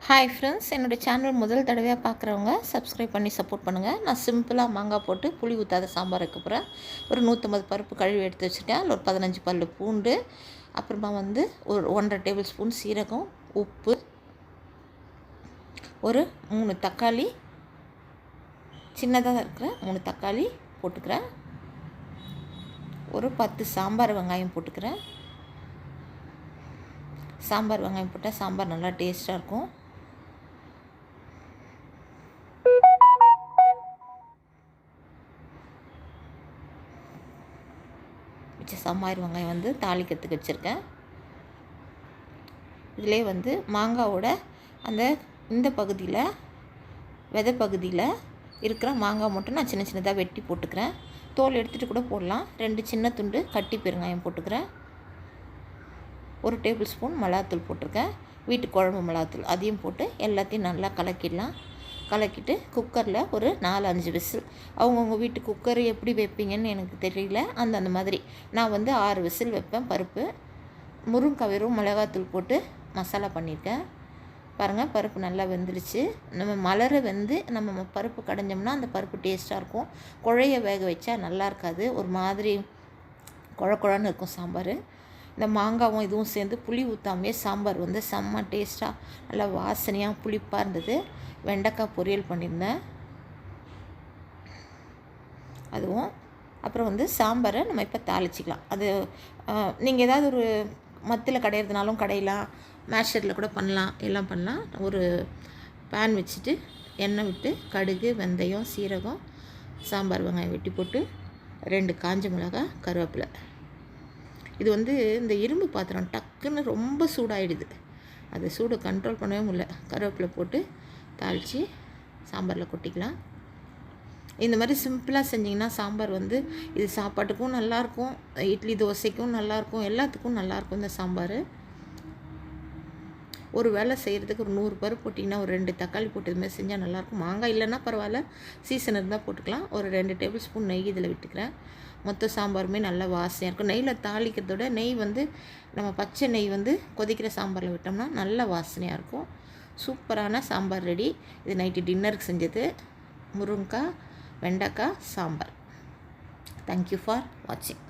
Hi friends, என்னோடய channel முதல் தடவையாக பார்க்குறவங்க சப்ஸ்கிரைப் பண்ணி சப்போர்ட் பண்ணுங்கள். நான் சிம்பிளாக மாங்காய் போட்டு புளி ஊற்றாத சாம்பார் வைக்க போகிறேன். ஒரு 150 பருப்பு கழுவி எடுத்து வச்சுருக்கேன். அதில் ஒரு 15 பல் பூண்டு, அப்புறமா ஒரு 1.5 டேபிள் ஸ்பூன் சீரகம், உப்பு, ஒரு 3 தக்காளி, சின்னதாக இருக்கிற 3 தக்காளி போட்டுக்கிறேன். ஒரு 10 சாம்பார் வெங்காயம் போட்டுக்கிறேன். சாம்பார் வெங்காயம் போட்டால் சாம்பார் நல்லா டேஸ்ட்டாக இருக்கும். சாம்பார் வெங்காயம் தாளிக்கிறதுக்கு வச்சுருக்கேன். இதிலே மாங்காவோட இந்த பகுதியில் விதை பகுதியில் இருக்கிற மாங்காய் மட்டும் நான் சின்ன சின்னதாக வெட்டி போட்டுக்கிறேன். தோல் எடுத்துகிட்டு கூட போடலாம். 2 சின்ன துண்டு கட்டி பெருங்காயம் போட்டுக்கிறேன். 1 டேபிள் ஸ்பூன் மிளகாத்தூள் போட்டிருக்கேன். வீட்டு குழம்பு மிளகாத்தூள் அதையும் போட்டு எல்லாத்தையும் நல்லா கலக்கிடலாம். கலக்கிட்டு குக்கரில் ஒரு 4-5 விசில், அவங்கவுங்க வீட்டு குக்கர் எப்படி வைப்பீங்கன்னு எனக்கு தெரியல. அந்த மாதிரி நான் 6 விசில் வைப்பேன். பருப்பு முருங்கைக்காய் வெறும் மிளகாத்தூள் போட்டு மசாலா பண்ணியிருக்கேன். பாருங்கள், பருப்பு நல்லா வெந்துடுச்சு. நம்ம மலரை நம்ம பருப்பு கடைஞ்சோம்னா அந்த பருப்பு டேஸ்ட்டாக இருக்கும். குழைய வேக வச்சா நல்லா இருக்காது, ஒரு மாதிரி குழன்னு இருக்கும் சாம்பார். இந்த மாங்காவும் இதுவும் சேர்ந்து புளி ஊற்றாமே சாம்பார் செம்ம டேஸ்ட்டாக நல்லா வாசனையாக புளிப்பாக இருந்தது. வெண்டைக்காய் பொரியல் பண்ணியிருந்தேன் அதுவும். அப்புறம் சாம்பாரை நம்ம இப்போ தாளிச்சிக்கலாம். அது நீங்கள் ஏதாவது ஒரு மத்தில் கடையிறதுனாலும் கடையலாம், மேஷரில் கூட பண்ணலாம், எல்லாம் பண்ணலாம். ஒரு பேன் வச்சுட்டு எண்ணெய் விட்டு கடுகு, வெந்தயம், சீரகம், சாம்பார் வெங்காயம் வெட்டி போட்டு 2 காஞ்ச மிளகாய், கருவேப்பிலை. இது இந்த இரும்பு பாத்திரம் டக்குன்னு ரொம்ப சூடாகிடுது, அது சூடு கண்ட்ரோல் பண்ணவே முடியல. கருவேப்பிலை போட்டு தாளித்து சாம்பாரில் கொட்டிக்கலாம். இந்த மாதிரி சிம்பிளாக செஞ்சிங்கன்னா சாம்பார் இது சாப்பாட்டுக்கும் நல்லாயிருக்கும், இட்லி தோசைக்கும் நல்லாயிருக்கும், எல்லாத்துக்கும் நல்லாயிருக்கும் இந்த சாம்பார். ஒரு வேளை செய்கிறதுக்கு ஒரு 100 பருப்பு போட்டிங்கன்னா ஒரு 2 தக்காளி போட்டு இதுமாதிரி செஞ்சால் நல்லாயிருக்கும். மாங்காய் இல்லைன்னா பரவாயில்ல, சீசன் இருந்தால் போட்டுக்கலாம். ஒரு 2 டேபிள் ஸ்பூன் நெய் இதில் விட்டுக்கிறேன். மொத்த சாம்பாருமே நல்லா வாசனையாக இருக்கும். நெய்யில் தாளிக்கிறதோட நெய் நம்ம பச்சை நெய் கொதிக்கிற சாம்பாரில் விட்டோம்னா நல்ல வாசனையாக இருக்கும். சூப்பரான சாம்பார் ரெடி. இது நைட்டு டின்னருக்கு செஞ்சது. முருங்கைக்காய் வெண்டைக்காய் சாம்பார். தேங்க்யூ ஃபார் வாட்சிங்.